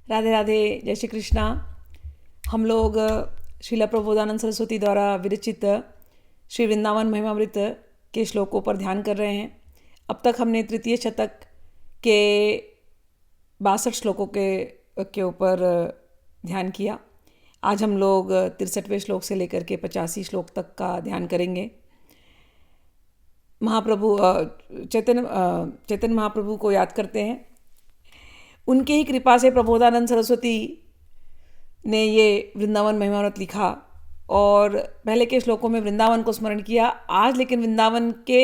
राधे राधे, जय श्री कृष्णा। हम लोग श्रीला प्रबोधानंद सरस्वती द्वारा विरचित श्री वृंदावन महिमामृत के श्लोकों पर ध्यान कर रहे हैं। अब तक हमने तृतीय शतक के 62 श्लोकों के ऊपर ध्यान किया। आज हम लोग 63वें श्लोक से लेकर के 85 श्लोक तक का ध्यान करेंगे। महाप्रभु चैतन्य महाप्रभु को याद करते हैं। उनके ही कृपा से प्रबोधानंद सरस्वती ने ये वृंदावन महिमामृत लिखा और पहले के श्लोकों में वृंदावन को स्मरण किया। आज लेकिन वृंदावन के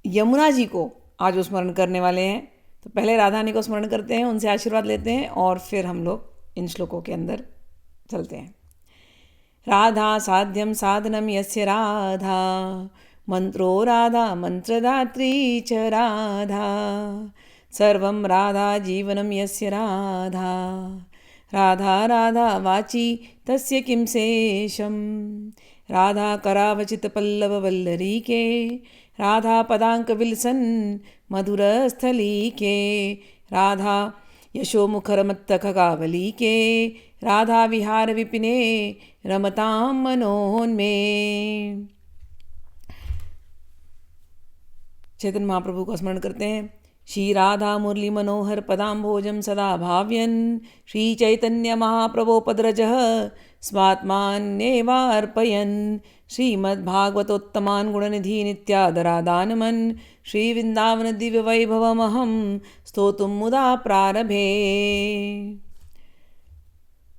यमुना जी को आज वो स्मरण करने वाले हैं। तो पहले राधा रानी को स्मरण करते हैं, उनसे आशीर्वाद लेते हैं और फिर हम लोग इन श्लोकों के अंदर चलते हैं। राधा साध्यम साधनम यस्य राधा, मंत्रो राधा मंत्रदात्री च राधा, सर्वं राधा जीवनं यस्य राधा, राधा राधा वाची तस्य किं शेषं, राधा करावचित पल्लव वल्लरीके, राधा पदांक विलसन मधुरस्थलीके, राधा यशोमुखरमत्तक कावलीके, राधा विहार विपिने रमतां मनोन्मे। चैतन्य महाप्रभु का स्मरण करते हैं। श्री राधा मुरली मनोहर पदाम्भोजं सदा भाव्यन्, श्री चैतन्य महाप्रभो पदरजः स्वात्मान्येवार्पयन्, श्रीमद्भागवतोत्तमान् गुणनिधि नित्यादरादानमन्, श्री वृंदावन दिव्य वैभवमहं स्तोतुं मुदा प्रारभे।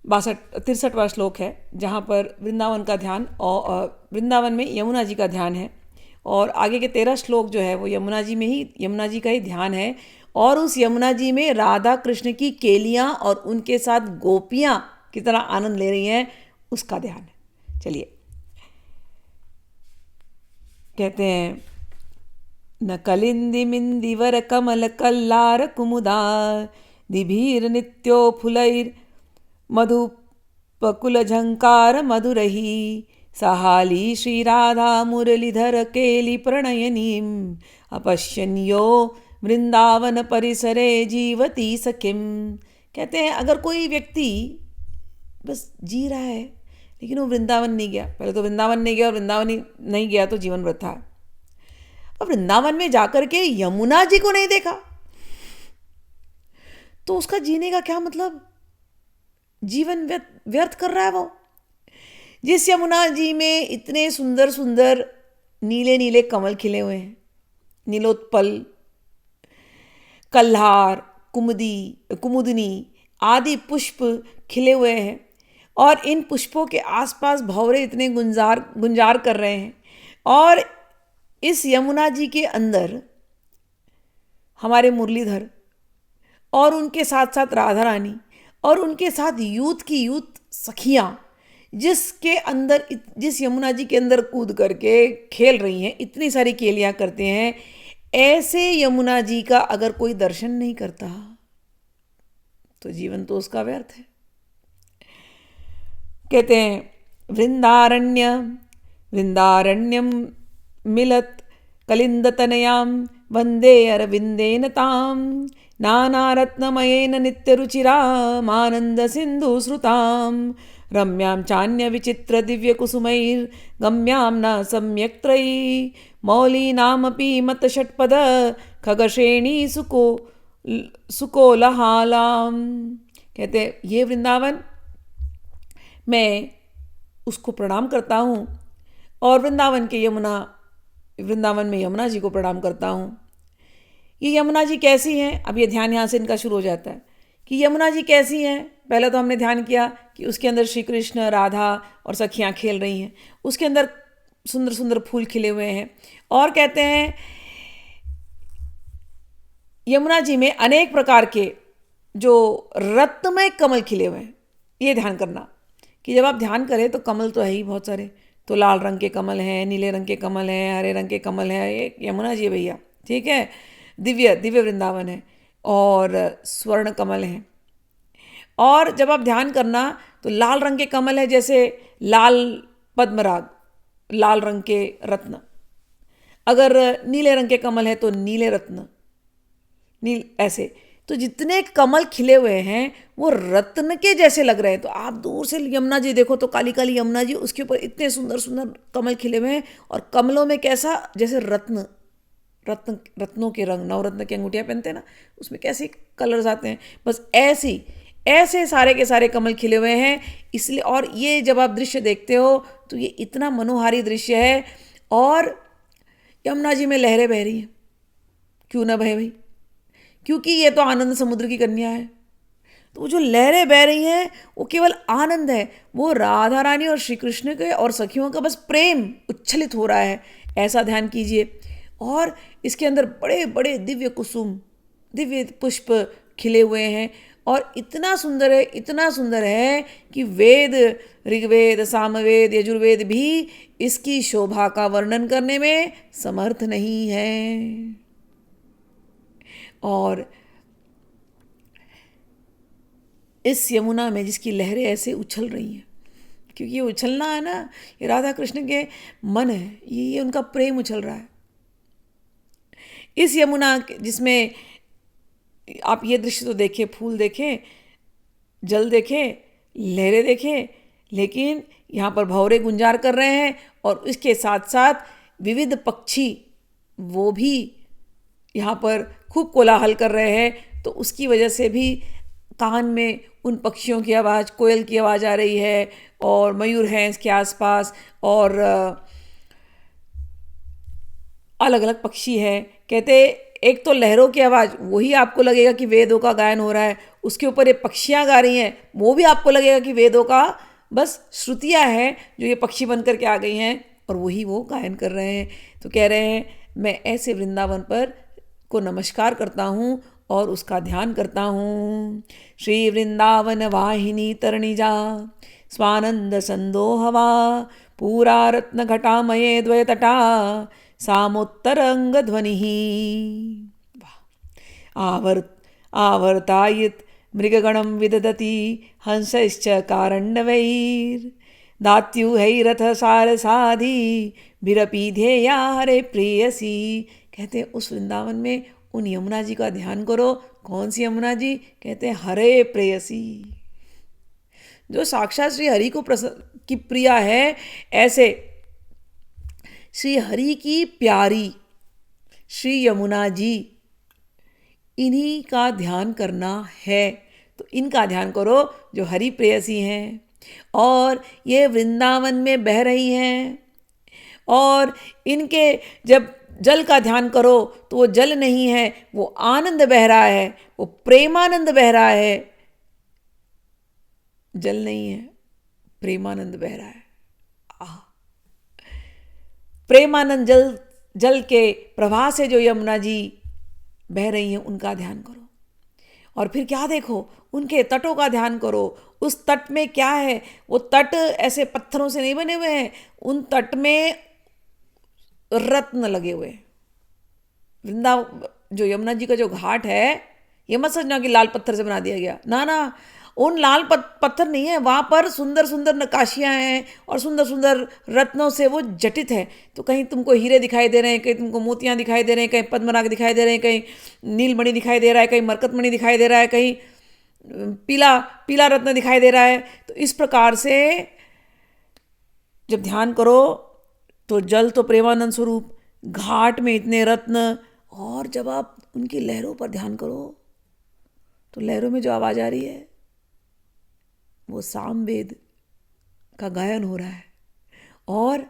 63वां श्लोक है जहाँ पर वृंदावन का ध्यान और वृंदावन में यमुना जी का ध्यान है और आगे के 13 श्लोक जो है वो यमुना जी का ही ध्यान है। और उस यमुना जी में राधा कृष्ण की केलियाँ और उनके साथ गोपियाँ कितना आनंद ले रही हैं उसका ध्यान है। चलिए कहते हैं, न कलिंदी मिंदिवर कमल कल्लार कुमुदा, दिभीर नित्यो फुलैर मधुपकुल झंकार मधुरही, सहाली श्री राधा मुरलीधर केली प्रणयनीम, अपश्यन्यो वृंदावन परिसरे जीवती सखिम। कहते हैं अगर कोई व्यक्ति बस जी रहा है लेकिन वो वृंदावन नहीं गया, पहले तो वृंदावन नहीं गया और वृंदावन ही नहीं गया तो जीवन व्यर्थ है। अब वृंदावन में जाकर के यमुना जी को नहीं देखा तो उसका जीने का क्या मतलब? जीवन व्यर्थ कर रहा है वो। जिस यमुना जी में इतने सुंदर सुंदर नीले नीले कमल खिले हुए हैं, नीलोत्पल, कल्हार, कुमुदनी आदि पुष्प खिले हुए हैं और इन पुष्पों के आसपास भंवरे इतने गुंजार कर रहे हैं और इस यमुना जी के अंदर हमारे मुरलीधर और उनके साथ साथ राधा रानी और उनके साथ यूथ सखियाँ जिस यमुना जी के अंदर कूद करके खेल रही हैं, इतनी सारी केलियाँ करते हैं, ऐसे यमुना जी का अगर कोई दर्शन नहीं करता तो जीवन तो उसका व्यर्थ है। कहते हैं वृंदारण्यम मिलत कलिंदतनयां, वंदे अरविंदेन ताम, नानारत्नमयेन नित्यरुचिरामानंद सिंधु श्रुताम, रम्यां चान्य विचित्र दिव्य कुसुमैर गम्यां न सम्यक्त्रयी, मौलीनामपि मत षट्पद खगश्रेणी सुकोलहालाम। कहते ये वृंदावन मैं उसको प्रणाम करता हूँ और वृंदावन में यमुना जी को प्रणाम करता हूँ। ये यमुना जी कैसी हैं? अब ये ध्यान यहाँ से इनका शुरू हो जाता है कि यमुना जी कैसी हैं। पहले तो हमने ध्यान किया कि उसके अंदर श्री कृष्ण, राधा और सखियाँ खेल रही हैं, उसके अंदर सुंदर सुंदर फूल खिले हुए हैं और कहते हैं यमुना जी में अनेक प्रकार के जो रत्नमय कमल खिले हुए हैं। ये ध्यान करना कि जब आप ध्यान करें तो कमल तो है ही बहुत सारे, तो लाल रंग के कमल हैं, नीले रंग के कमल हैं, हरे रंग के कमल हैं। ये यमुना जी भैया, ठीक है, दिव्य वृंदावन है और स्वर्ण कमल हैं। और जब आप ध्यान करना तो लाल रंग के कमल है, जैसे लाल पद्मराग, लाल रंग के रत्न। अगर नीले रंग के कमल है तो नीले रत्न, नील ऐसे तो जितने कमल खिले हुए हैं वो रत्न के जैसे लग रहे हैं। तो आप दूर से यमुना जी देखो तो काली काली यमुना जी, उसके ऊपर इतने सुंदर सुंदर कमल खिले हुए हैं, और कमलों में कैसा जैसे रत्नों के रंग, नवरत्न की अंगूठियाँ पहनते हैं ना, उसमें कैसे कलर्स आते हैं, बस ऐसे सारे के सारे कमल खिले हुए हैं। इसलिए, और ये जब आप दृश्य देखते हो तो ये इतना मनोहारी दृश्य है। और यमुना जी में लहरें बह रही हैं, क्यों ना बहे भाई, क्योंकि ये तो आनंद समुद्र की कन्या है। तो वो जो लहरें बह रही हैं वो केवल आनंद है, वो राधा रानी और श्री कृष्ण के और सखियों का बस प्रेम उच्छलित हो रहा है, ऐसा ध्यान कीजिए। और इसके अंदर बड़े बड़े दिव्य कुसुम, दिव्य पुष्प खिले हुए हैं, और इतना सुंदर है, इतना सुंदर है कि वेद, ऋग्वेद, सामवेद, यजुर्वेद भी इसकी शोभा का वर्णन करने में समर्थ नहीं है। और इस यमुना में जिसकी लहरें ऐसे उछल रही हैं, क्योंकि ये उछलना है ना, ये राधा कृष्ण के मन है, ये उनका प्रेम उछल रहा है। इस यमुना जिसमें आप ये दृश्य तो देखें, फूल देखें, जल देखें, लहरें देखें, लेकिन यहाँ पर भंवरे गुंजार कर रहे हैं, और इसके साथ साथ विविध पक्षी वो भी यहाँ पर खूब कोलाहल कर रहे हैं। तो उसकी वजह से भी कान में उन पक्षियों की आवाज़, कोयल की आवाज़ आ रही है, और मयूर हैं इसके आसपास, और अलग अलग पक्षी हैं। कहते एक तो लहरों की आवाज़, वही आपको लगेगा कि वेदों का गायन हो रहा है, उसके ऊपर ये पक्षियाँ गा रही हैं, वो भी आपको लगेगा कि वेदों का बस श्रुतियाँ हैं जो ये पक्षी बन करके आ गई हैं, और वही वो गायन कर रहे हैं। तो कह रहे हैं मैं ऐसे वृंदावन पर को नमस्कार करता हूँ और उसका ध्यान करता हूँ। श्री वृंदावन वाहिनी तरणिजा स्वानंद संदोहवा पूरा रत्न घटामये द्वयतटा सामोत्तरंग ध्वनि। आवर्तायित मृगगणं विदधति हंसश्च कारण्डवैर् दात्युहैरथ सारसाधि बिरपी ध्येया हरे प्रेयसी। कहते हैं उस वृंदावन में उन यमुना जी का ध्यान करो। कौन सी यमुना जी? कहते हैं हरे प्रेयसी, जो साक्षात श्री हरि को की प्रिया है। ऐसे श्री हरि की प्यारी श्री यमुना जी, इन्हीं का ध्यान करना है। तो इनका ध्यान करो जो हरि प्रेयसी हैं, और ये वृंदावन में बह रही हैं। और इनके जब जल का ध्यान करो तो वो जल नहीं है, वो आनंद बह रहा है, वो प्रेमानंद बह रहा है। जल नहीं है, प्रेमानंद बह रहा है। प्रेमानंद जल के प्रवाह से जो यमुना जी बह रही हैं, उनका ध्यान करो। और फिर क्या देखो, उनके तटों का ध्यान करो। उस तट में क्या है? वो तट ऐसे पत्थरों से नहीं बने हुए हैं, उन तट में रत्न लगे हुए। जो यमुना जी का जो घाट है, ये मत समझना कि लाल पत्थर से बना दिया गया, ना ना, उन लाल पत्थर नहीं है, वहाँ पर सुंदर सुंदर नक्काशियाँ हैं और सुंदर सुंदर रत्नों से वो जटित है। तो कहीं तुमको हीरे दिखाई दे रहे हैं, कहीं तुमको मोतियाँ दिखाई दे रहे हैं, कहीं पद्मराग दिखाई दे रहे हैं, कहीं नीलमणि दिखाई दे रहा है, कहीं मरकतमणि दिखाई दे रहा है, कहीं पीला पीला रत्न दिखाई दे रहा है। तो इस प्रकार से जब ध्यान करो तो जल तो प्रेमानंद स्वरूप, घाट में इतने रत्न, और जब आप उनकी लहरों पर ध्यान करो तो लहरों में जो आवाज़ आ रही है वो सामवेद का गायन हो रहा है। और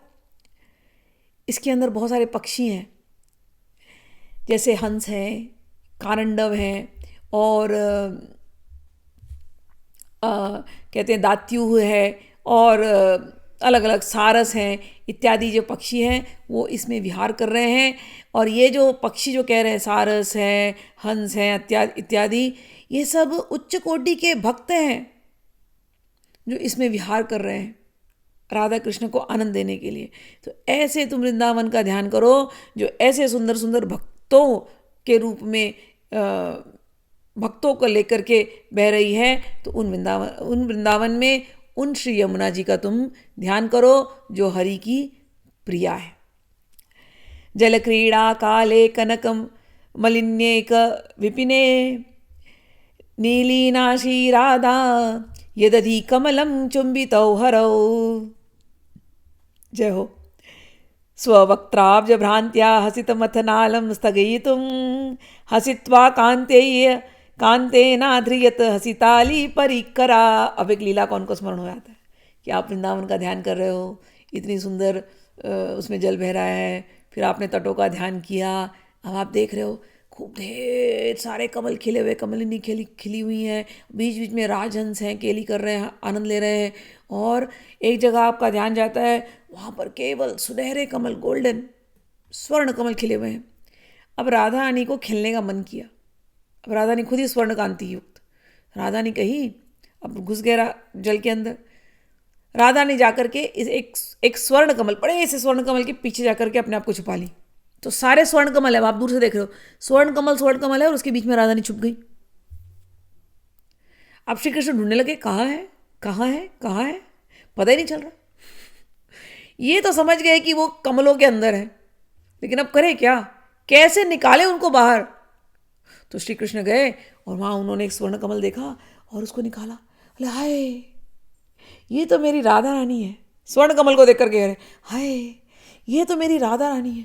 इसके अंदर बहुत सारे पक्षी हैं, जैसे हंस हैं, कारंडव हैं, और कहते हैं दात्यु है, और अलग अलग सारस हैं, इत्यादि जो पक्षी हैं वो इसमें विहार कर रहे हैं। और ये जो पक्षी जो कह रहे हैं, सारस हैं, हंस हैं इत्यादि, ये सब उच्च कोटि के भक्त हैं जो इसमें विहार कर रहे हैं राधा कृष्ण को आनंद देने के लिए। तो ऐसे तुम वृंदावन का ध्यान करो जो ऐसे सुंदर सुंदर भक्तों के रूप में भक्तों को लेकर के बह रही है। तो उन वृंदावन में उन श्री यमुना जी का तुम ध्यान करो जो हरि की प्रिया है। जल क्रीड़ा काले कनकम मलिन्येक विपिने नीलीनाशी राधा यदधि कमलं चुम्बितौ हरौ। जय हो। स्ववक्त्राब्जभ्रान्त्या हसितमथनालं स्थगयितुं हसित्वा कान्तेनाध्रियत हसिताली परिकरा। अब एक लीला कौन को स्मरण हो जाता है कि आप वृंदावन का ध्यान कर रहे हो, इतनी सुंदर उसमें जल बह रहा है, फिर आपने तटों का ध्यान किया, अब आप देख रहे हो खूब ढेर सारे कमल खिले हुए, कमलिनी खिली हुई हैं, बीच बीच में राजहंस हैं, केली कर रहे हैं, आनंद ले रहे हैं, और एक जगह आपका ध्यान जाता है, वहाँ पर केवल सुनहरे कमल, गोल्डन स्वर्ण कमल खिले हुए हैं। अब राधा रानी को खिलने का मन किया। अब राधा रानी खुद ही स्वर्ण कांति युक्त, राधा रानी कही, अब घुस गया जल के अंदर। राधा ने जाकर के इस एक स्वर्ण कमल, बड़े से स्वर्ण कमल के पीछे जाकर के अपने आप को छुपा ली। तो सारे स्वर्ण कमल है, आप दूर से देख रहे हो, स्वर्ण कमल है, और उसके बीच में राधा ने छुप गई। अब श्री कृष्ण ढूंढने लगे, कहाँ है, कहाँ है, कहाँ है, पता ही नहीं चल रहा। ये तो समझ गए कि वो कमलों के अंदर है, लेकिन अब करे क्या, कैसे निकाले उनको बाहर। तो श्री कृष्ण गए और वहां उन्होंने एक स्वर्ण कमल देखा और उसको निकाला। बोले हाय, ये तो मेरी राधा रानी है। स्वर्ण कमल को देखकर कह रहे, हाय ये तो मेरी राधा रानी है।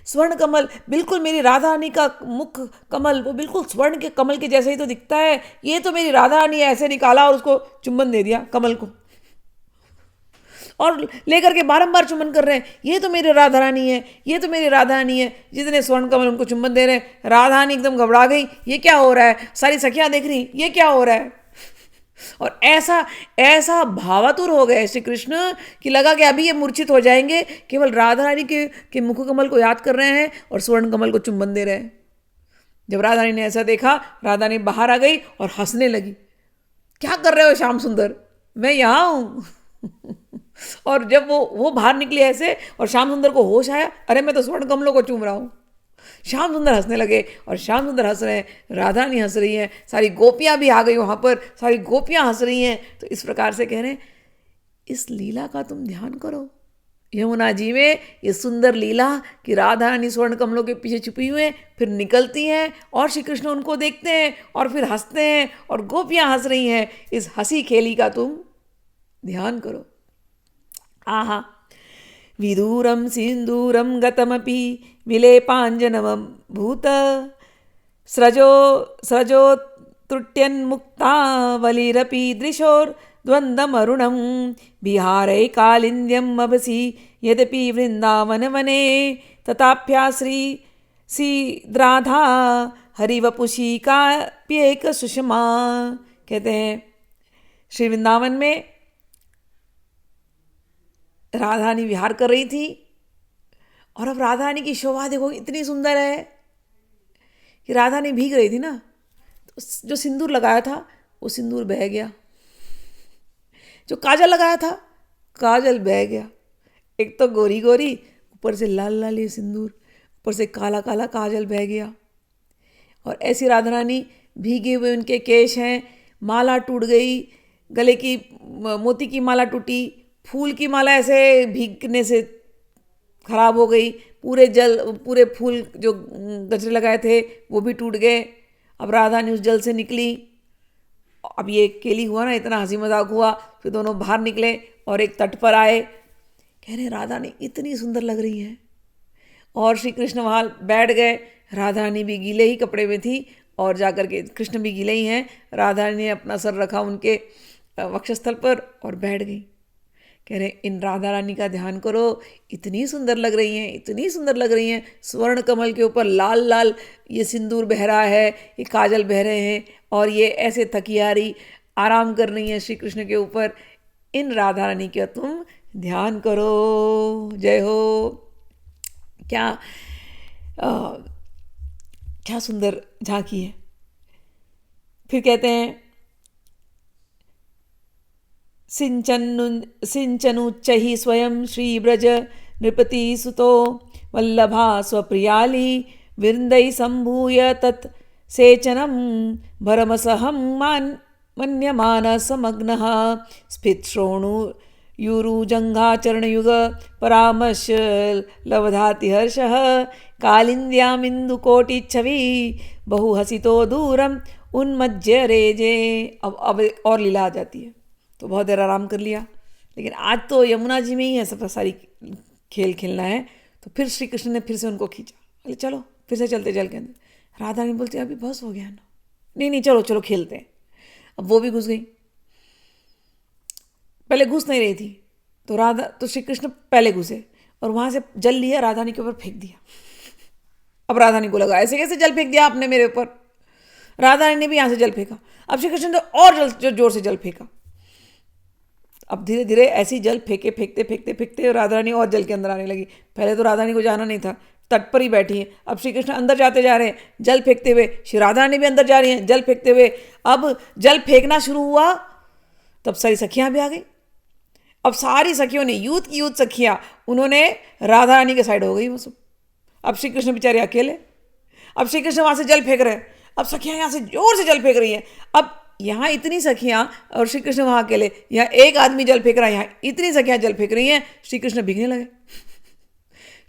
स्वर्ण कमल बिल्कुल मेरी राधा रानी का मुख कमल, वो बिल्कुल स्वर्ण के कमल के जैसे ही तो दिखता है, ये तो मेरी राधा रानी है। ऐसे निकाला और उसको चुंबन दे दिया कमल को, और लेकर के बारंबार चुम्बन कर रहे हैं, ये तो मेरी राधा रानी है, ये तो मेरी राधा रानी है। जितने स्वर्ण कमल उनको चुम्बन दे रहे हैं, राधा रानी एकदम घबरा गई, ये क्या हो रहा है, सारी सखियां देख रही, ये क्या हो रहा है। और ऐसा भावातुर हो गए श्री कृष्ण कि लगा कि अभी ये मूर्छित हो जाएंगे, केवल राधा रानी के मुख कमल को याद कर रहे हैं और स्वर्ण कमल को चुम्बन दे रहे हैं। जब राधा रानी ने ऐसा देखा, राधा रानी बाहर आ गई और हंसने लगी, क्या कर रहे हो श्याम सुंदर, मैं यहाँ हूँ। और जब वो बाहर निकली ऐसे, और श्याम सुंदर को होश आया, अरे मैं तो स्वर्ण कमलों को चूम रहा हूँ। श्याम सुंदर हंसने लगे, और श्याम सुंदर हंस रहे हैं, राधा रानी हंस रही हैं, सारी गोपियां भी आ गई वहां पर, सारी गोपियां हंस रही हैं। तो इस प्रकार से कह रहे हैं, इस लीला का तुम ध्यान करो। यमुना जी में ये सुंदर लीला कि राधा रानी स्वर्ण कमलों के पीछे छुपी हुई हैं, फिर निकलती हैं और श्री कृष्ण उनको देखते हैं और फिर हंसते हैं और गोपियां हंस रही हैं। इस हंसी खेली का तुम ध्यान करो। आहा, विदूरं सिन्दूरं गतमपि विलेपाञ्जनमभूत स्रजो त्रुट्यन्मुक्तावलिरपि दृशोर्द्वन्द्वमरुणं विहारैकालिन्द्यम् अभसि यद्यपि वृन्दावनवने तथाप्या श्रीद्राधा हरिवपुषी काप्येक सुषमा। कहते हैं श्री वृंदावन में राधा रानी विहार कर रही थी, और अब राधा रानी की शोभा देखो, इतनी सुंदर है कि राधा रानी भीग रही थी ना, तो जो सिंदूर लगाया था वो सिंदूर बह गया, जो काजल लगाया था काजल बह गया। एक तो गोरी गोरी, ऊपर से लाल लाल ये सिंदूर, ऊपर से काला काला काजल बह गया। और ऐसी राधा रानी, भीगे हुए उनके केश हैं, माला टूट गई, गले की मोती की माला टूटी, फूल की माला ऐसे भीगने से खराब हो गई, पूरे फूल जो गजरे लगाए थे वो भी टूट गए। अब राधा ने उस जल से निकली, अब ये केली हुआ ना, इतना हंसी मजाक हुआ, फिर दोनों बाहर निकले और एक तट पर आए। कह रहे राधा ने इतनी सुंदर लग रही है, और श्री कृष्ण वहाँ बैठ गए। राधा रानी भी गीले ही कपड़े में थी, और जाकर के कृष्ण भी गीले ही हैं। राधा रानी ने अपना सर रखा उनके वक्षस्थल पर और बैठ गई। कह रहे इन राधा रानी का ध्यान करो, इतनी सुंदर लग रही हैं, इतनी सुंदर लग रही हैं। स्वर्ण कमल के ऊपर लाल लाल ये सिंदूर बह रहा है, ये काजल बह रहे हैं, और ये ऐसे थकियारी आराम कर रही हैं श्री कृष्ण के ऊपर। इन राधा रानी का तुम ध्यान करो। जय हो। क्या सुंदर झांकी है। फिर कहते हैं सिंचनुच्चैः स्वयं श्रीब्रज नृपति सुतो वल्लभा स्वप्रियाली वृन्दैः सम्भूय तत् सेचनं भरमसहं मन्यमानसमग्नः स्फितश्रोणुयुरुजङ्घाचरणयुग परामर्श लवधाति हर्षः कालिन्द्यामिन्दुकोटिच्छवि बहुहसितो दूरम् उन्मज्य रेजे। अब और लीला आ जाती है। तो बहुत देर आराम कर लिया, लेकिन आज तो यमुना जी में ही है सब सारी खेल खेलना है। तो फिर श्री कृष्ण ने फिर से उनको खींचा, बोले चलो फिर से चलते जल के अंदर। राधा रानी बोलती अभी बस हो गया ना, नहीं नहीं चलो चलो खेलते हैं। अब वो भी घुस गई, पहले घुस नहीं रही थी, तो श्री कृष्ण पहले घुसे और वहां से जल लिया, राधा रानी के ऊपर फेंक दिया। अब राधा रानी को लगा ऐसे कैसे जल फेंक दिया आपने मेरे ऊपर। राधा रानी ने भी यहां से जल फेंका। अब श्री कृष्ण ने और जोर से जल फेंका। अब धीरे धीरे ऐसी जल फेंके फेंकते फेंकते फेंकते राधा रानी और जल के अंदर आने लगी। पहले तो राधा रानी को जाना नहीं था, तट पर ही बैठी है। अब श्री कृष्ण अंदर जाते जा रहे हैं जल फेंकते हुए, श्री राधा रानी भी अंदर जा रही हैं जल फेंकते हुए। अब जल फेंकना शुरू हुआ, तब सारी सखियां भी आ गई। अब सारी सखियों ने, यूथ की यूथ सखियां, उन्होंने राधा रानी के साइड हो गई वो सब। अब श्री कृष्ण बेचारे अकेले। अब श्री कृष्ण वहां से जल फेंक रहे हैं, अब सखियां यहां से जोर से जल फेंक रही हैं। अब यहाँ इतनी सखियां और श्री कृष्ण वहां अकेले, यहाँ एक आदमी जल फेंक रहा है, यहाँ इतनी सखियां जल फेंक रही हैं। श्री कृष्ण भीगने लगे।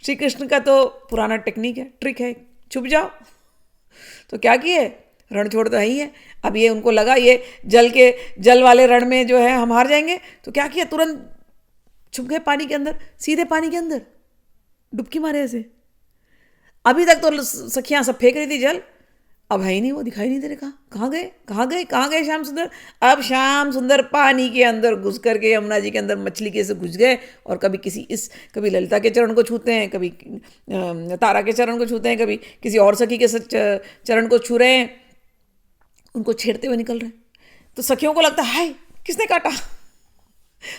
श्री कृष्ण का तो पुराना टेक्निक है, ट्रिक है, छुप जाओ। तो क्या किए, रण छोड़ तो है ही है। अब ये उनको लगा ये जल वाले रण में जो है हम हार जाएंगे, तो क्या किया, तुरंत छुप गए पानी के अंदर, सीधे पानी के अंदर डुबकी मारे ऐसे। अभी तक तो सखियां सब फेंक रही थी जल, अब है ही नहीं, वो दिखाई नहीं दे रहे। कहाँ गए श्याम सुंदर। अब श्याम सुंदर पानी के अंदर घुस करके यमुना जी के अंदर मछली के से घुस गए, और कभी ललिता के चरण को छूते हैं, कभी तारा के चरण को छूते हैं, कभी किसी और सखी के चरण को छू रहे हैं, उनको छेड़ते हुए निकल रहे हैं। तो सखियों को लगता है हाय किसने काटा,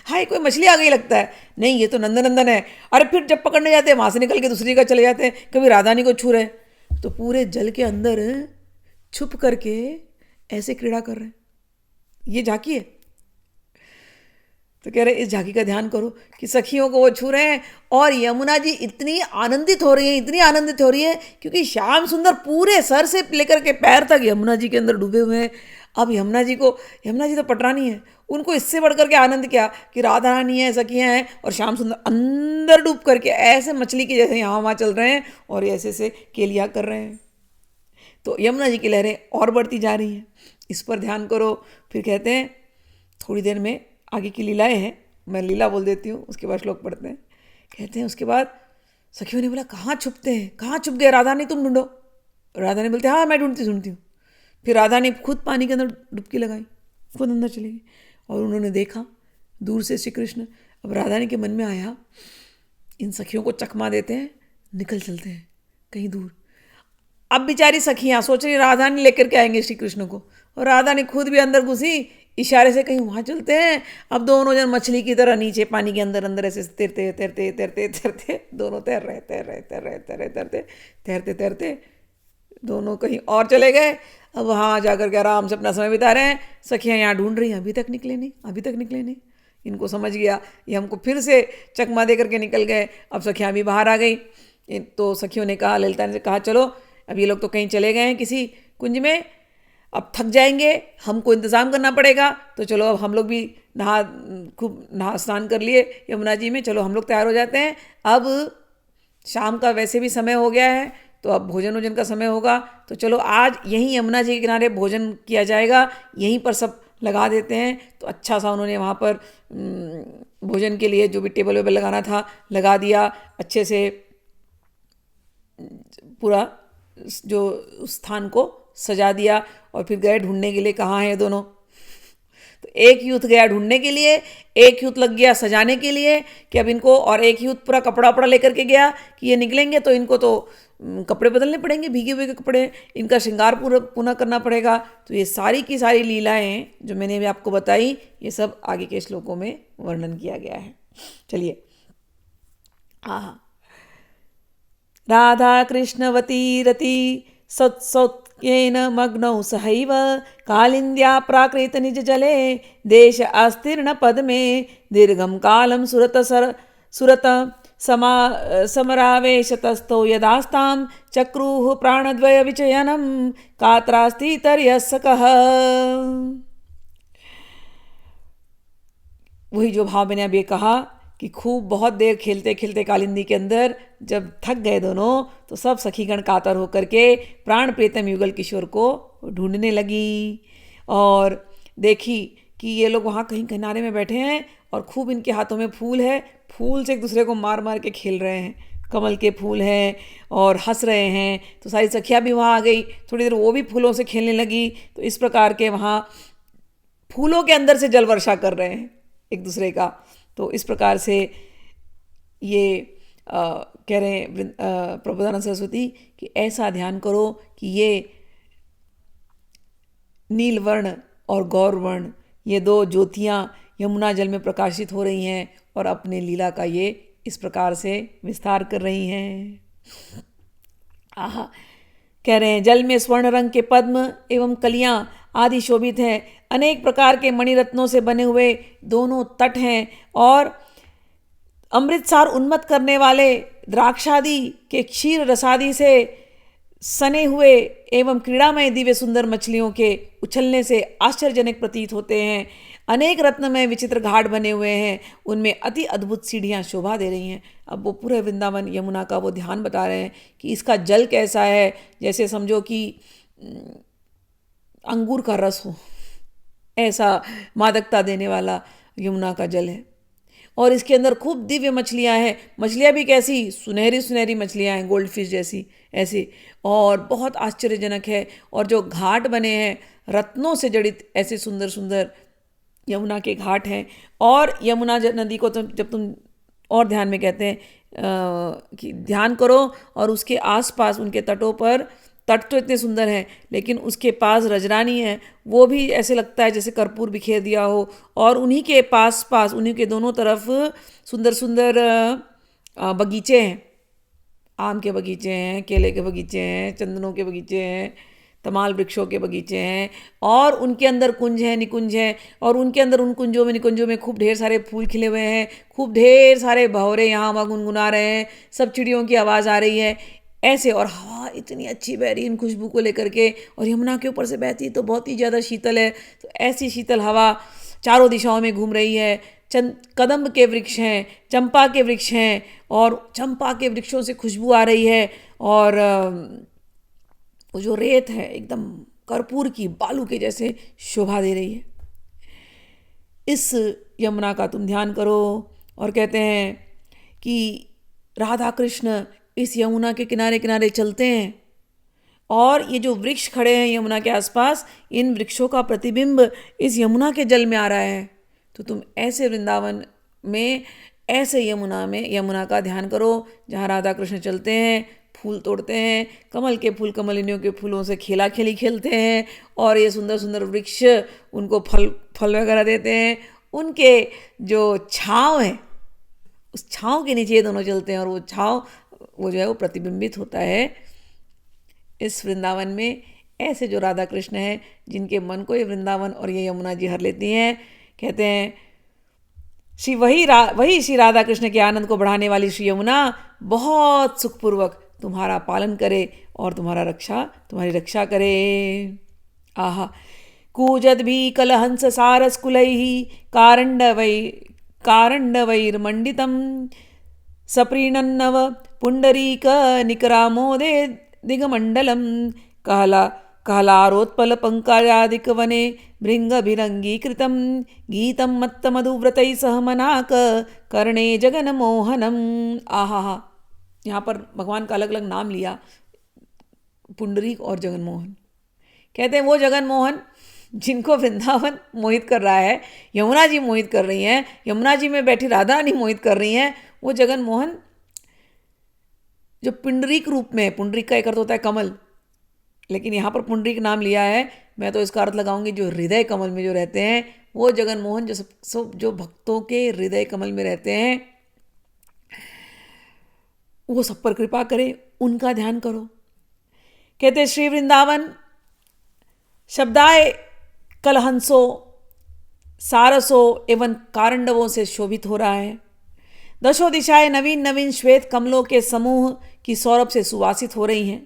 हाय कोई मछली आ गई लगता है, नहीं ये तो नंदन है। अरे फिर जब पकड़ने जाते हैं वहां से निकल के दूसरी जगह चले जाते हैं, कभी राधानी को छू रहे हैं। तो पूरे जल के अंदर छुप करके ऐसे क्रीड़ा कर रहे हैं। ये झांकी है। तो कह रहे इस झांकी का ध्यान करो कि सखियों को वो छू रहे हैं, और यमुना जी इतनी आनंदित हो रही है क्योंकि श्याम सुंदर पूरे सर से लेकर के पैर तक यमुना जी के अंदर डूबे हुए हैं। अब यमुना जी तो पटरानी है, उनको इससे बढ़कर के आनंद क्या कि राधा रानी है, सखियां हैं, और श्याम सुंदर अंदर डूब करके ऐसे मछली की जैसे यहाँ वहाँ चल रहे हैं और ऐसे से केलिया कर रहे हैं। तो यमुना जी की लहरें और बढ़ती जा रही हैं। इस पर ध्यान करो। फिर कहते हैं थोड़ी देर में आगे की लीलाएं हैं, मैं लीला बोल देती हूँ, उसके बाद श्लोक पढ़ते हैं। कहते हैं उसके बाद सखियों ने बोला कहाँ छुपते हैं, कहाँ छुप गए, राधा ने तुम ढूंढो। राधा ने बोलते हाँ मैं ढूंढती हूँ। फिर राधा ने खुद पानी के अंदर डुबकी लगाई, खुद अंदर चली गई, और उन्होंने देखा दूर से श्री कृष्ण। अब राधा ने के मन में आया इन सखियों को चकमा देते हैं, निकल चलते हैं कहीं दूर। अब बेचारी सखियां सोच रही राधा ने लेकर के आएंगे श्री कृष्ण को, और राधा ने खुद भी अंदर घुसी, इशारे से कहीं वहां चलते हैं। अब दोनों जन मछली की तरह नीचे पानी के अंदर ऐसे तैरते दोनों तैरते दोनों कहीं और चले गए। अब वहां जाकर के आराम से अपना समय बिता रहे हैं। सखियां यहाँ ढूंढ रही हैं, अभी तक निकले नहीं। इनको समझ गया ये हमको फिर से चकमा दे करके निकल गए। अब सखियां भी बाहर आ गई। तो सखियों ने कहा, ललिता ने कहा चलो अब ये लोग तो कहीं चले गए हैं किसी कुंज में, अब थक जाएंगे, हमको इंतज़ाम करना पड़ेगा। तो चलो अब हम लोग भी खूब नहा स्नान कर लिए यमुना जी में, चलो हम लोग तैयार हो जाते हैं। अब शाम का वैसे भी समय हो गया है, तो अब भोजन का समय होगा। तो चलो आज यहीं यमुना जी के किनारे भोजन किया जाएगा, यहीं पर सब लगा देते हैं। तो अच्छा सा उन्होंने वहाँ पर भोजन के लिए जो भी टेबल वेबल लगाना था लगा दिया, अच्छे से पूरा जो स्थान को सजा दिया। और फिर गए ढूंढने के लिए, कहाँ हैं दोनों। तो एक यूथ गया ढूंढने के लिए, एक यूथ लग गया सजाने के लिए कि अब इनको, और एक यूथ पूरा कपड़ा लेकर के गया कि ये निकलेंगे तो इनको तो कपड़े बदलने पड़ेंगे, भीगे हुए कपड़े, इनका श्रृंगार पुनः करना पड़ेगा। तो ये सारी की सारी लीलाएं जो मैंने अभी आपको बताई, ये सब आगे के श्लोकों में वर्णन किया गया है। चलिए, राधा कृष्णवती रति सत्सौत्येन मग्नौ सहैव कालिन्द्या प्राकृत निज जले देश अस्तीर्ण पद्मे दीर्घं कालं सुरत समरावेशतस्थौ यदास्तां चक्रुः प्राणद्वय विचयनं कात्रास्ति तर्यस्सकः। वही जो भाव मैंने अभी कहा कि खूब बहुत देर खेलते खेलते कालिंदी के अंदर जब थक गए दोनों तो सब सखीगण कातर होकर के प्राण प्रीतम युगल किशोर को ढूंढने लगी और देखी कि ये लोग वहाँ कहीं किनारे में बैठे हैं और खूब इनके हाथों में फूल है, फूल से एक दूसरे को मार मार के खेल रहे हैं, कमल के फूल हैं और हंस रहे हैं। तो सारी सखियाँ भी वहाँ आ गई, थोड़ी देर वो भी फूलों से खेलने लगी। तो इस प्रकार के वहाँ फूलों के अंदर से जल वर्षा कर रहे हैं एक दूसरे का। तो इस प्रकार से ये कह रहे हैं प्रबोधानंद सरस्वती कि ऐसा ध्यान करो कि ये नीलवर्ण और गौरवर्ण ये दो ज्योतियाँ यमुना जल में प्रकाशित हो रही हैं और अपने लीला का ये इस प्रकार से विस्तार कर रही हैं। आहा, कह रहे हैं जल में स्वर्ण रंग के पद्म एवं कलियां आदि शोभित हैं, अनेक प्रकार के मणिरत्नों से बने हुए दोनों तट हैं और अमृतसार उन्मत्त करने वाले द्राक्षादि के क्षीर रसादि से सने हुए एवं क्रीड़ामय दिव्य सुंदर मछलियों के उछलने से आश्चर्यजनक प्रतीत होते हैं। अनेक रत्नमय विचित्र घाट बने हुए हैं, उनमें अति अद्भुत सीढ़ियाँ शोभा दे रही हैं। अब वो पूरे वृंदावन यमुना का वो ध्यान बता रहे हैं कि इसका जल कैसा है, जैसे समझो कि अंगूर का रस हो, ऐसा मादकता देने वाला यमुना का जल है। और इसके अंदर खूब दिव्य मछलियाँ हैं, मछलियाँ भी कैसी, सुनहरी सुनहरी मछलियाँ हैं, गोल्ड फिश जैसी ऐसी, और बहुत आश्चर्यजनक है। और जो घाट बने हैं रत्नों से जड़ित ऐसे सुंदर सुंदर यमुना के घाट हैं। और यमुना नदी को जब तुम और ध्यान में कहते हैं कि ध्यान करो और उसके आसपास उनके तटों पर, तट तो इतने सुंदर हैं लेकिन उसके पास रजरानी है, वो भी ऐसे लगता है जैसे कर्पूर बिखेर दिया हो। और उन्हीं के पास पास उन्हीं के दोनों तरफ सुंदर सुंदर बगीचे हैं, आम के बगीचे हैं, केले के बगीचे हैं, चंदनों के बगीचे हैं, तमाल वृक्षों के बगीचे हैं, और उनके अंदर कुंज हैं, निकुंज हैं, और उनके अंदर उन कुंजों में निकुंजों में खूब ढेर सारे फूल खिले हुए हैं, खूब ढेर सारे भंवरे यहाँ वहाँ गुनगुना रहे हैं, सब चिड़ियों की आवाज़ आ रही है ऐसे। और हवा इतनी अच्छी बह रही इन खुशबू को लेकर के, और यमुना के ऊपर से बहती है तो बहुत ही ज़्यादा शीतल है। तो ऐसी शीतल हवा चारों दिशाओं में घूम रही है। कदम्ब के वृक्ष हैं, चंपा के वृक्ष हैं, और चंपा के वृक्षों से खुशबू आ रही है। और वो जो रेत है एकदम कर्पूर की बालू के जैसे शोभा दे रही है। इस यमुना का तुम ध्यान करो। और कहते हैं कि राधा कृष्ण इस यमुना के किनारे किनारे चलते हैं, और ये जो वृक्ष खड़े हैं यमुना के आसपास, इन वृक्षों का प्रतिबिंब इस यमुना के जल में आ रहा है। तो तुम ऐसे वृंदावन में, ऐसे यमुना में, यमुना का ध्यान करो जहाँ राधा कृष्ण चलते हैं, फूल तोड़ते हैं, कमल के फूल कमलिनियों के फूलों से खेला खेली खेलते हैं, और ये सुंदर सुंदर वृक्ष उनको फल वगैरह देते हैं। उनके जो छाँव है उस छाँव के नीचे ये दोनों चलते हैं, और वो छाँव वो जो है वो प्रतिबिंबित होता है इस वृंदावन में। ऐसे जो राधा कृष्ण हैं जिनके मन को ये वृंदावन और ये यमुना जी हर लेती हैं। कहते हैं वही श्री राधा कृष्ण के आनंद को बढ़ाने वाली श्री यमुना बहुत सुखपूर्वक तुम्हारा पालन करे और तुम्हारी रक्षा करे। आहा, कूजद भी कलहंस सारस कुलैहि कारण्डवैर्मण्डितं सप्रीणन्नव पुंडरीक निकरामोदे दिगमण्डलं कहलारोत्पल पंकजादिक वने भृंगभिरंगीकृतं गीतं मत्तमधुव्रतैः सह मनाक कर्णे जगन मोहनम। आहा, यहाँ पर भगवान का अलग अलग नाम लिया, पुंडरीक और जगन मोहन। कहते हैं वो जगन मोहन जिनको वृंदावन मोहित कर रहा है, यमुना जी मोहित कर रही हैं, यमुना जी में बैठी राधा रानी मोहित कर रही हैं, वो जगन मोहन जो पुंडरीक रूप में, पुंडरीक का एक अर्थ होता है कमल, लेकिन यहाँ पर पुंडरीक नाम लिया है, मैं तो इसका अर्थ लगाऊंगी जो हृदय कमल में जो रहते हैं, वो जगन मोहन जो सब जो भक्तों के हृदय कमल में रहते हैं, वो सब पर कृपा करे, उनका ध्यान करो। कहते श्री वृंदावन शब्दाय कलहंसों, सारसों एवं कारंडवों से शोभित हो रहा है। दशों दिशाएं नवीन नवीन श्वेत कमलों के समूह की सौरभ से सुवासित हो रही हैं।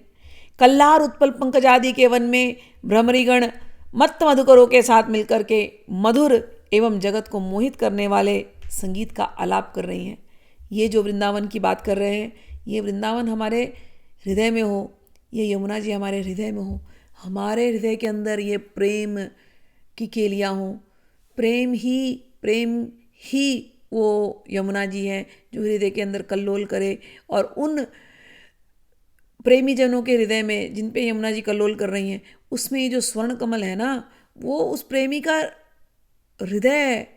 कल्लार उत्पल पंकजादि के वन में भ्रमरीगण मत्त मधुकरों के साथ मिलकर के मधुर एवं जगत को मोहित करने वाले संगीत का आलाप कर रही हैं। ये जो वृंदावन की बात कर रहे हैं, ये वृंदावन हमारे हृदय में हो, ये यमुना जी हमारे हृदय में हो, हमारे हृदय के अंदर ये प्रेम की केलियाँ हों, प्रेम ही वो यमुना जी हैं जो हृदय के अंदर कल्लोल करे। और उन प्रेमी जनों के हृदय में जिन पे यमुना जी कल्लोल कर रही हैं, उसमें ये जो स्वर्ण कमल है ना, वो उस प्रेमी का हृदय है।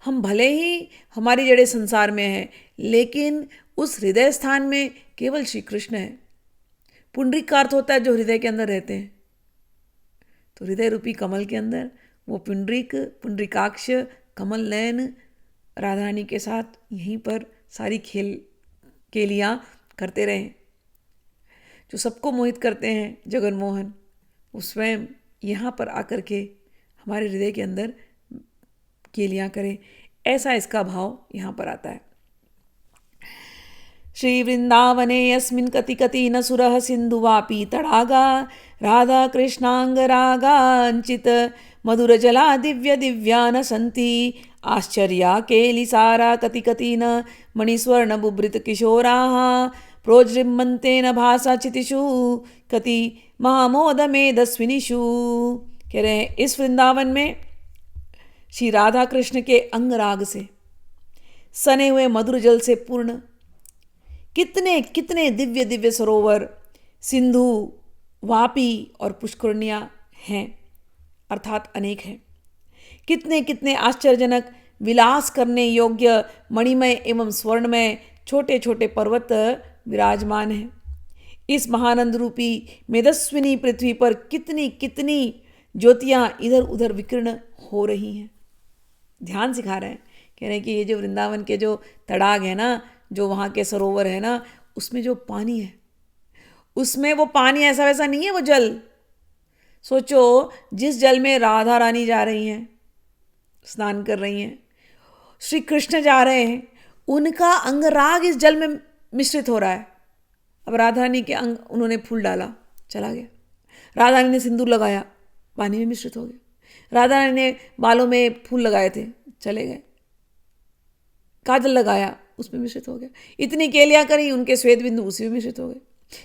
हम भले ही हमारी जड़ें संसार में हैं, लेकिन उस हृदय स्थान में केवल श्री कृष्ण है। पुंडरीक का अर्थ होता है जो हृदय के अंदर रहते हैं। तो हृदय रूपी कमल के अंदर वो पुंडरीकाक्ष कमल नयन राधा रानी के साथ यहीं पर सारी केलियाँ करते रहें। जो सबको मोहित करते हैं जगन मोहन, वो स्वयं यहाँ पर आकर के हमारे हृदय के अंदर केलियाँ करें, ऐसा इसका भाव यहाँ पर आता है। श्री वृंदावने यस्मिन् कति कति न सुरः सिन्धुवापी तडागा राधा कृष्णांग रागांचित मधुर जला दिव्य दिव्यान सन्ति आश्चर्या केलिसारा कति कति न मणिस्वर्ण बुभृत किशोराः प्रोजृम्बन्तेन भासा चितिषु कति महामोद मेदस्विनिषु। कह रहे हैं इस वृंदावन में श्री राधा कृष्ण के अंग राग से सने हुए मधुर जल से पूर्ण कितने कितने दिव्य दिव्य सरोवर, सिंधु, वापी और पुष्करणियाँ हैं, अर्थात अनेक हैं। कितने कितने आश्चर्यजनक विलास करने योग्य मणिमय एवं स्वर्णमय छोटे छोटे पर्वत विराजमान हैं। इस महानंद रूपी मेदस्विनी पृथ्वी पर कितनी कितनी ज्योतियाँ इधर उधर विकीर्ण हो रही हैं। ध्यान सिखा रहे हैं, कह रहे हैं कि ये जो वृंदावन के जो तड़ाग है ना, जो वहाँ के सरोवर है ना, उसमें जो पानी है, उसमें वो पानी ऐसा वैसा नहीं है, वो जल। सोचो जिस जल में राधा रानी जा रही हैं, स्नान कर रही हैं, श्री कृष्ण जा रहे हैं, उनका अंगराग इस जल में मिश्रित हो रहा है। अब राधा रानी के अंग उन्होंने फूल डाला, चला गया। राधा रानी ने सिंदूर लगाया, पानी में मिश्रित हो गया। राधा रानी ने बालों में फूल लगाए थे, चले गए। काजल लगाया, उसमें मिश्रित हो गया। इतनी केलियाँ करी, उनके श्वेत बिंदु उसी में मिश्रित हो गए।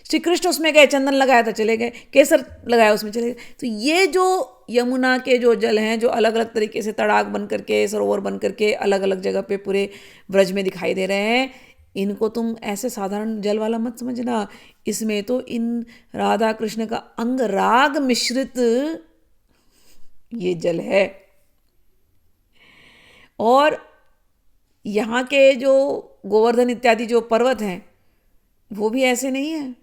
श्री कृष्ण उसमें गए, चंदन लगाया था, चले गए। केसर लगाया, उसमें चले गए। तो ये जो यमुना के जो जल हैं, जो अलग अलग तरीके से तड़ाग बन करके, सरोवर बन करके अलग अलग जगह पे पूरे ब्रज में दिखाई दे रहे हैं, इनको तुम ऐसे साधारण जल वाला मत समझना। इसमें तो इन राधा कृष्ण का अंग राग मिश्रित ये जल है। और यहाँ के जो गोवर्धन इत्यादि जो पर्वत हैं, वो भी ऐसे नहीं है,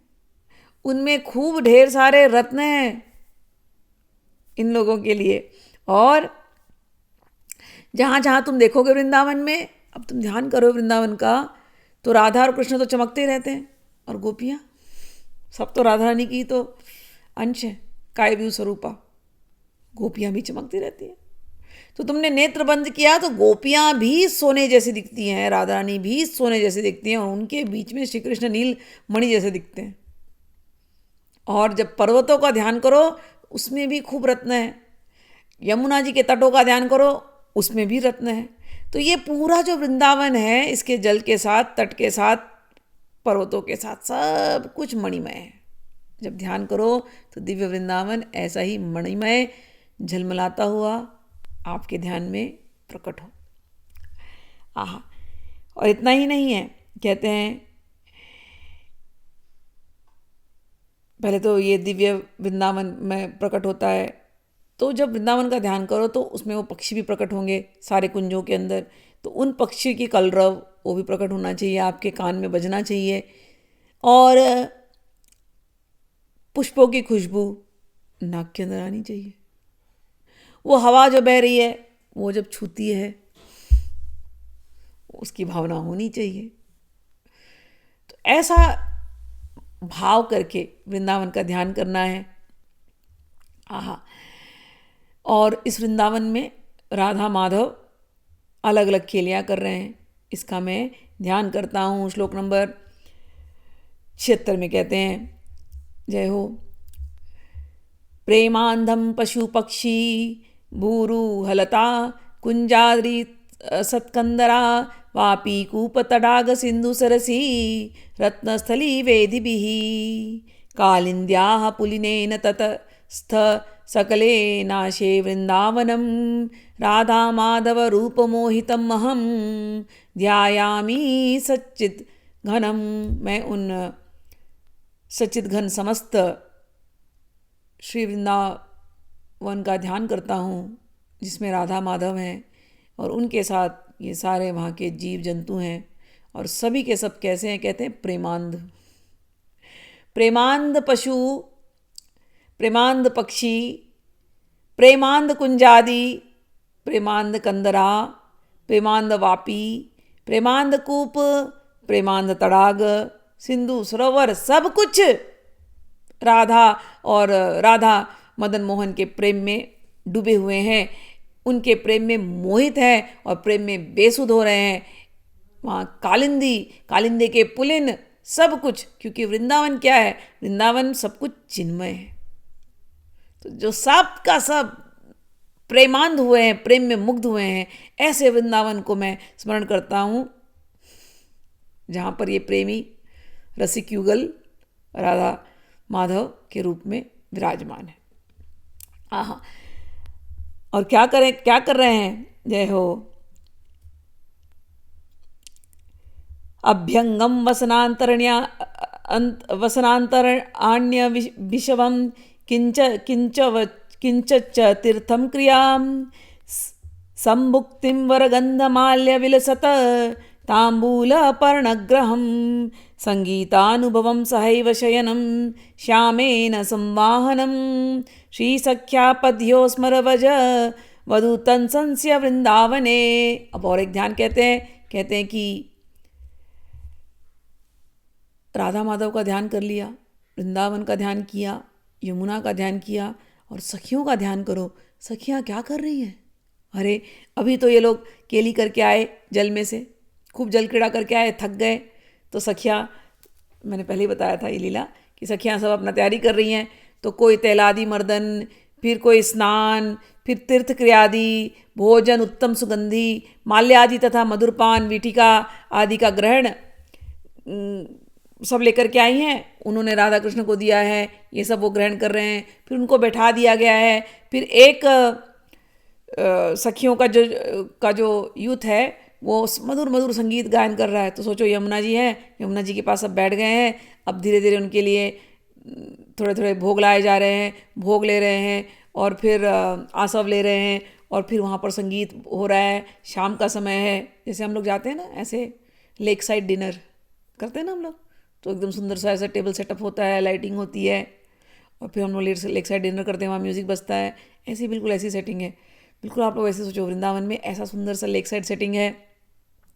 उनमें खूब ढेर सारे रत्न हैं इन लोगों के लिए। और जहाँ जहाँ तुम देखोगे वृंदावन में, अब तुम ध्यान करो वृंदावन का, तो राधा और कृष्ण तो चमकते ही रहते हैं, और गोपियाँ सब तो राधा रानी की तो अंश है, कायव्यू स्वरूपा, गोपियाँ भी चमकती रहती हैं। तो तुमने नेत्र बंद किया तो गोपियाँ भी सोने जैसी दिखती हैं, राधा रानी भी सोने जैसी दिखती हैं, और उनके बीच में श्री कृष्ण नील मणि जैसे दिखते हैं। और जब पर्वतों का ध्यान करो, उसमें भी खूब रत्न है। यमुना जी के तटों का ध्यान करो, उसमें भी रत्न है। तो ये पूरा जो वृंदावन है, इसके जल के साथ, तट के साथ, पर्वतों के साथ, सब कुछ मणिमय है। जब ध्यान करो तो दिव्य वृंदावन ऐसा ही मणिमय झलमलाता हुआ आपके ध्यान में प्रकट हो। आहा। और इतना ही नहीं है, कहते हैं पहले तो ये दिव्य वृंदावन में प्रकट होता है, तो जब वृंदावन का ध्यान करो तो उसमें वो पक्षी भी प्रकट होंगे सारे कुंजों के अंदर। तो उन पक्षी की कलरव वो भी प्रकट होना चाहिए, आपके कान में बजना चाहिए। और पुष्पों की खुशबू नाक के अंदर आनी चाहिए। वो हवा जो बह रही है, वो जब छूती है, उसकी भावना होनी चाहिए। तो ऐसा भाव करके वृंदावन का ध्यान करना है। आहा। और इस वृंदावन में राधा माधव अलग अलग खेलियाँ कर रहे हैं, इसका मैं ध्यान करता हूँ। श्लोक नंबर 76 में कहते हैं, जय हो। प्रेमांधम पशु पक्षी भूरु हलता कुंजाद्री सत्कंदरा वापी कूप तडाग सिंधु सरसी रत्नस्थली वेदिभिः कालिन्द्याः पुलिनेन ततस्थ सकले नाशे वृंदावनम राधा माधव रूपमोहितम अहम ध्यायामी सच्चित घनम। मैं उन सच्चित घन समस्त श्री वृंदावन का ध्यान करता हूँ जिसमें राधा माधव हैं और उनके साथ ये सारे वहाँ के जीव जंतु हैं और सभी के सब कैसे हैं, कहते हैं प्रेमांध। प्रेमांध पशु, प्रेमांध पक्षी, प्रेमांध कुंजादि, प्रेमांध कंदरा, प्रेमांध वापी, प्रेमांध कूप, प्रेमांध तड़ाग, सिंधु सरोवर, सब कुछ राधा और राधा मदन मोहन के प्रेम में डूबे हुए हैं, उनके प्रेम में मोहित हैं और प्रेम में बेसुध हो रहे हैं। वहाँ कालिंदी, कालिंदी के पुलिन, सब कुछ, क्योंकि वृंदावन क्या है, वृंदावन सब कुछ चिन्मय है। तो जो सब का सब प्रेमांध हुए हैं, प्रेम में मुग्ध हुए हैं, ऐसे वृंदावन को मैं स्मरण करता हूँ जहाँ पर ये प्रेमी रसिक युगल राधा माधव के रूप में विराजमान है। आहा, और क्या करें, क्या कर रहे हैं, जय हो। अभ्यंगम वसनांतरण्य विषवम किंच किंच किंचच्च तीर्थम क्रियाम संभुक्तिम वरगंधमाल्य विलसत तांबूल पर्णग्रहम संगीतानुभवम सहैव शयनम श्यामेन संवाहनम श्रीसख्या पद्यो स्मरवज वधूतन संस्य वृंदावने। अब और एक ध्यान कहते हैं कि राधा माधव का ध्यान कर लिया, वृंदावन का ध्यान किया, यमुना का ध्यान किया और सखियों का ध्यान करो। सखियाँ क्या कर रही हैं? अरे अभी तो ये लोग केली करके आए, जल में से खूब जल क्रीड़ा करके आए, थक गए, तो सखियाँ, मैंने पहले ही बताया था ये लीला कि सखियाँ सब अपना तैयारी कर रही हैं। तो कोई तैलादि मर्दन, फिर कोई स्नान, फिर तीर्थ क्रियादि, भोजन उत्तम सुगंधी, माल्य आदि तथा मधुरपान वीटिका आदि का ग्रहण सब लेकर के आई हैं। उन्होंने राधा कृष्ण को दिया है, ये सब वो ग्रहण कर रहे हैं। फिर उनको बैठा दिया गया है। फिर एक सखियों का जो यूथ है वो मधुर मधुर संगीत गायन कर रहा है। तो सोचो यमुना जी हैं, यमुना जी के पास अब बैठ गए हैं। अब धीरे धीरे उनके लिए थोड़े थोड़े भोग लाए जा रहे हैं, भोग ले रहे हैं और फिर आसव ले रहे हैं और फिर वहाँ पर संगीत हो रहा है। शाम का समय है, जैसे हम लोग जाते हैं ना ऐसे लेक साइड डिनर करते हैं ना हम लोग, तो एकदम सुंदर सा ऐसा टेबल सेटअप होता है, लाइटिंग होती है और फिर हम लोग लेक साइड डिनर करते हैं, वहाँ म्यूज़िक बजता है। ऐसी बिल्कुल ऐसी सेटिंग है। बिल्कुल आप लोग ऐसे सोचो, वृंदावन में ऐसा सुंदर सा लेक साइड सेटिंग है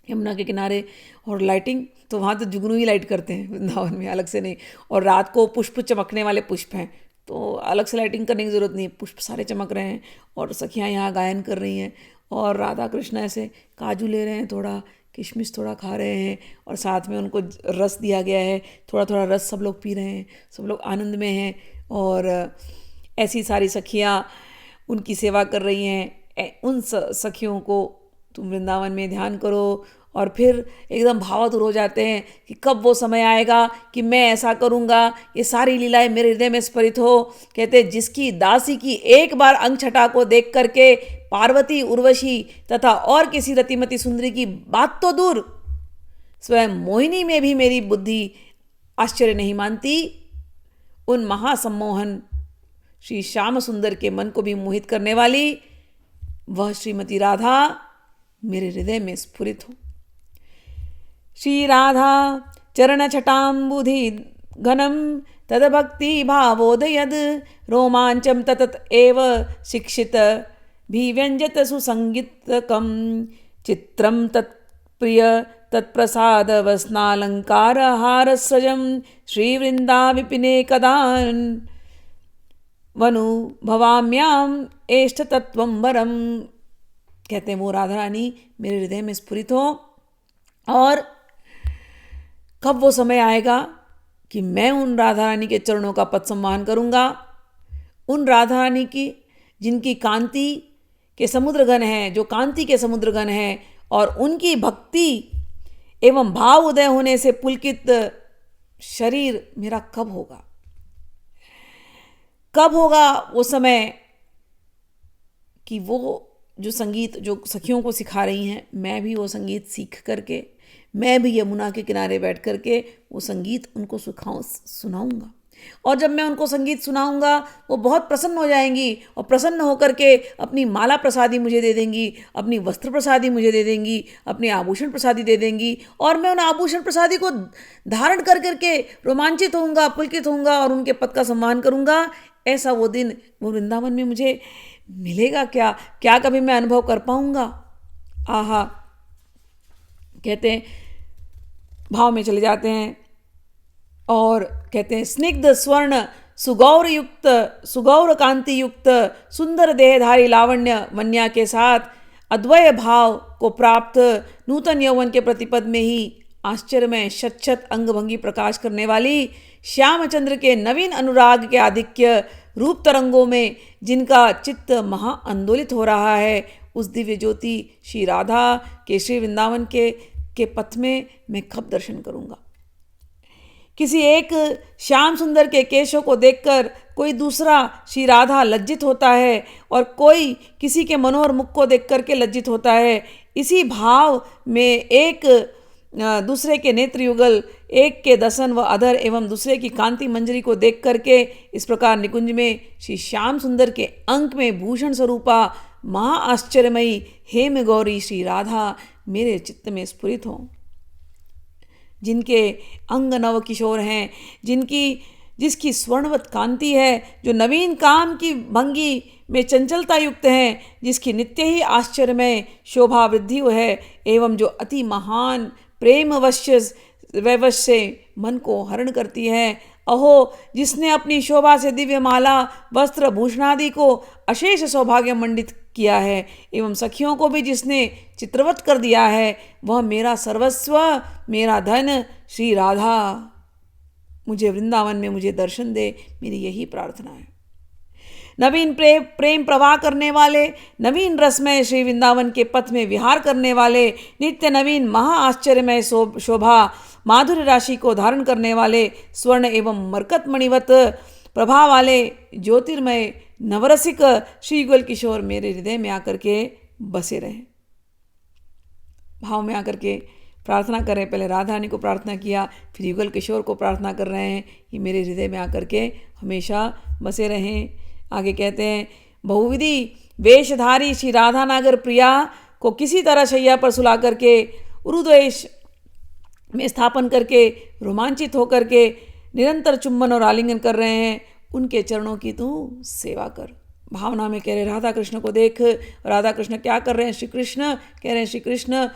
यमुना के किनारे, और लाइटिंग तो वहाँ तो जुगनू ही लाइट करते हैं वृंदावन में, अलग से नहीं। और रात को पुष्प चमकने वाले पुष्प हैं, तो अलग से लाइटिंग करने की ज़रूरत नहीं है, पुष्प सारे चमक रहे हैं और सखियाँ यहाँ गायन कर रही हैं और राधा कृष्ण ऐसे काजू ले रहे हैं, थोड़ा किशमिश थोड़ा खा रहे हैं और साथ में उनको रस दिया गया है, थोड़ा थोड़ा रस सब लोग पी रहे हैं, सब लोग आनंद में हैं। और ऐसी सारी सखियाँ उनकी सेवा कर रही हैं। उन सखियों को तुम वृंदावन में ध्यान करो और फिर एकदम भावातुर हो जाते हैं कि कब वो समय आएगा कि मैं ऐसा करूँगा, ये सारी लीलाएं मेरे हृदय में स्फुरित हो। कहते हैं जिसकी दासी की एक बार अंग छटा को देख करके पार्वती, उर्वशी तथा और किसी रतिमती सुंदरी की बात तो दूर, स्वयं मोहिनी में भी मेरी बुद्धि आश्चर्य नहीं मानती। उन महासम्मोहन श्री श्याम सुंदर के मन को भी मोहित करने वाली वह श्रीमती राधा मेरे हृदय में स्फुरित हो। श्री राधा चरण छटाम्बुधि घनम तद भक्ति भावोदयद रोमांचम ततत एव शिक्षित भिव्यंजत सुसंगीतकम चित्रम तत्प्रिय तत्प्रसाद वस्नालंकार हारस्रजम श्रीवृंदा विपिने कदान वनु भवाम्याम एष्ठ तत्वम वरम। कहते हैं वो राधा रानी मेरे हृदय में स्फुरित हो और कब वो समय आएगा कि मैं उन राधा रानी के चरणों का पद सम्मान करूँगा। उन राधा रानी की जिनकी कांति के समुद्रगण हैं, जो कांति के समुद्रगण हैं, और उनकी भक्ति एवं भाव उदय होने से पुलकित शरीर मेरा कब होगा? कब होगा वो समय कि वो जो संगीत जो सखियों को सिखा रही हैं, मैं भी वो संगीत सीख करके, मैं भी यमुना के किनारे बैठ करके वो संगीत उनको सुनाऊंगा। और जब मैं उनको संगीत सुनाऊंगा, वो बहुत प्रसन्न हो जाएंगी और प्रसन्न होकर के अपनी माला प्रसादी मुझे दे देंगी, अपनी वस्त्र प्रसादी मुझे दे देंगी, अपने आभूषण प्रसादी दे देंगी, और मैं उन आभूषण प्रसादी को धारण कर करके रोमांचित होऊंगा, पुलकित होऊंगा और उनके पद का सम्मान करूंगा। ऐसा वो दिन वो वृंदावन में मुझे मिलेगा क्या? क्या कभी मैं अनुभव कर पाऊंगा? आहा, कहते हैं, भाव में चले जाते हैं और कहते हैं, स्निग्ध स्वर्ण सुगौर युक्त, सुगौर कांति युक्त सुंदर देहधारी लावण्य वन्या के साथ अद्वय भाव को प्राप्त नूतन यौवन के प्रतिपद में ही आश्चर्य में शत अंग भंगी प्रकाश करने वाली श्यामचंद्र के नवीन अनुराग के आधिक्य रूप तरंगों में जिनका चित्त महा आंदोलित हो रहा है, उस दिव्य ज्योति श्री राधा के श्री वृंदावन के पथ में मैं कब दर्शन करूंगा? किसी एक श्याम सुंदर के केशों को देखकर कोई दूसरा श्री राधा लज्जित होता है, और कोई किसी के मनोहर मुख को देख करके लज्जित होता है। इसी भाव में एक दूसरे के नेत्र युगल, एक के दसन व अधर एवं दूसरे की कांति मंजरी को देख करके इस प्रकार निकुंज में श्री श्याम सुंदर के अंक में भूषण स्वरूपा महा आश्चर्यमयी हेम गौरी श्री राधा मेरे चित्त में स्फुरित हों, जिनके अंग नव किशोर हैं, जिसकी स्वर्णवत कांति है, जो नवीन काम की भंगी में चंचलता युक्त हैं, जिसकी नित्य ही आश्चर्यमय शोभा वृद्धि है, एवं जो अति महान प्रेम वैवश से मन को हरण करती है। अहो, जिसने अपनी शोभा से दिव्य माला वस्त्र भूषणादि को अशेष सौभाग्य मंडित किया है, एवं सखियों को भी जिसने चित्रवत कर दिया है, वह मेरा सर्वस्व, मेरा धन श्री राधा मुझे वृंदावन में मुझे दर्शन दे, मेरी यही प्रार्थना है। नवीन प्रेम प्रवाह करने वाले, नवीन रसमय श्री वृंदावन के पथ में विहार करने वाले, नित्य नवीन महा आश्चर्यमय शोभा माधुर्य राशि को धारण करने वाले, स्वर्ण एवं मरकत मणिवत प्रभा वाले ज्योतिर्मय नवरसिक श्री युगल किशोर मेरे हृदय में आकर के बसे रहें। भाव में आकर के प्रार्थना करें। पहले राधा रानी को प्रार्थना किया, फिर युगल किशोर को प्रार्थना कर रहे हैं कि मेरे हृदय में आकर के हमेशा बसे रहें। आगे कहते हैं, बहुविधि वेशधारी श्री राधा नागर प्रिया को किसी तरह शैया पर सुला करके उरुद्वेश में स्थापन करके रोमांचित होकर के निरंतर चुम्बन और आलिंगन कर रहे हैं। उनके चरणों की तू सेवा कर। भावना में कह रहे राधा कृष्ण को देख। राधा कृष्ण क्या कर रहे हैं? श्री कृष्ण कह रहे हैं, श्री कृष्ण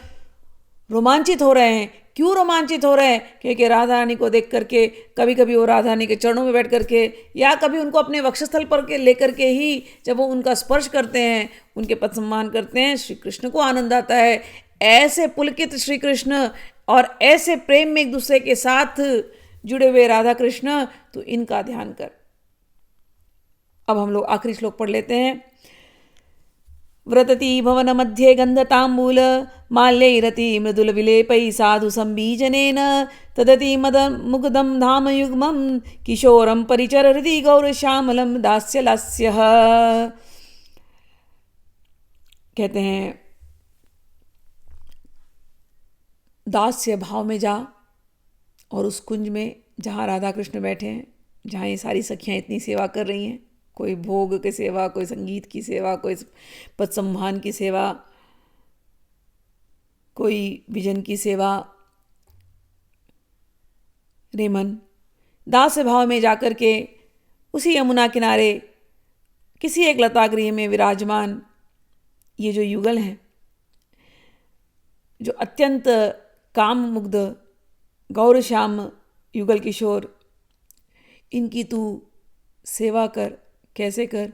रोमांचित हो रहे हैं। क्यों रोमांचित हो रहे हैं? क्योंकि राधा रानी को देख करके कभी कभी वो राधा रानी के चरणों में बैठ करके, या कभी उनको अपने वक्षस्थल पर के लेकर के ही जब वो उनका स्पर्श करते हैं, उनके पद सम्मान करते हैं, श्री कृष्ण को आनंद आता है। ऐसे पुलकित श्री कृष्ण और ऐसे प्रेम में एक दूसरे के साथ जुड़े हुए राधा कृष्ण, तो इनका ध्यान कर। अब हम लोग आखिरी श्लोक पढ़ लेते हैं। व्रतति भवन मध्ये गंधतांबूल माल्यैरति मृदुल विलेपै साधु संबीजनेन तदति मद मुग्धं धाम युग्मं किशोरं परिचर हृदि गौर श्यामलं दास्य लास्यः। कहते हैं, दास्य भाव में जा और उस कुंज में जहाँ राधा कृष्ण बैठे हैं, जहाँ ये सारी सखियाँ इतनी सेवा कर रही हैं, कोई भोग की सेवा, कोई संगीत की सेवा, कोई पद सम्मान की सेवा, कोई विजन की सेवा, रेमन दास भाव में जाकर के उसी यमुना किनारे किसी एक लता गृह में विराजमान ये जो युगल हैं, जो अत्यंत काम मुग्ध गौर श्याम युगल किशोर, इनकी तू सेवा कर। कैसे कर?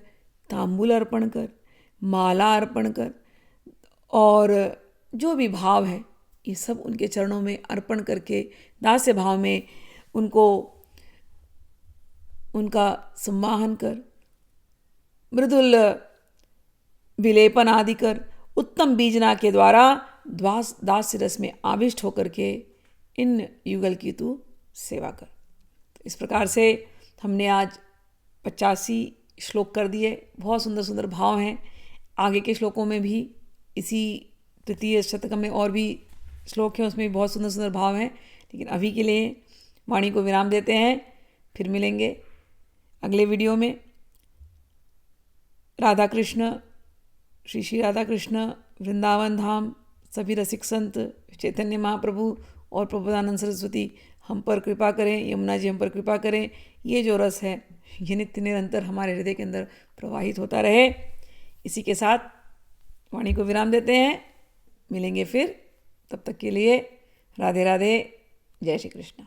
तांबूल अर्पण कर, माला अर्पण कर, और जो भी भाव है ये सब उनके चरणों में अर्पण करके दास्य भाव में उनको उनका सम्मान कर। मृदुल विलेपन आदि कर उत्तम बीजना के द्वारा दास्य रस में आविष्ट होकर के इन युगल की तू सेवा कर। तो इस प्रकार से हमने आज 85 श्लोक कर दिए। बहुत सुंदर सुंदर भाव हैं। आगे के श्लोकों में भी, इसी तृतीय शतक में और भी श्लोक हैं, उसमें भी बहुत सुंदर सुंदर भाव हैं। लेकिन अभी के लिए वाणी को विराम देते हैं। फिर मिलेंगे अगले वीडियो में। राधा कृष्ण, श्री श्री राधा कृष्ण, वृंदावन धाम, सभी रसिक संत, चैतन्य महाप्रभु और प्रबोधानंद सरस्वती हम पर कृपा करें, यमुना जी हम पर कृपा करें। ये जो रस है ये नित्य निरंतर हमारे हृदय के अंदर प्रवाहित होता रहे। इसी के साथ वाणी को विराम देते हैं। मिलेंगे फिर, तब तक के लिए राधे राधे, जय श्री कृष्ण।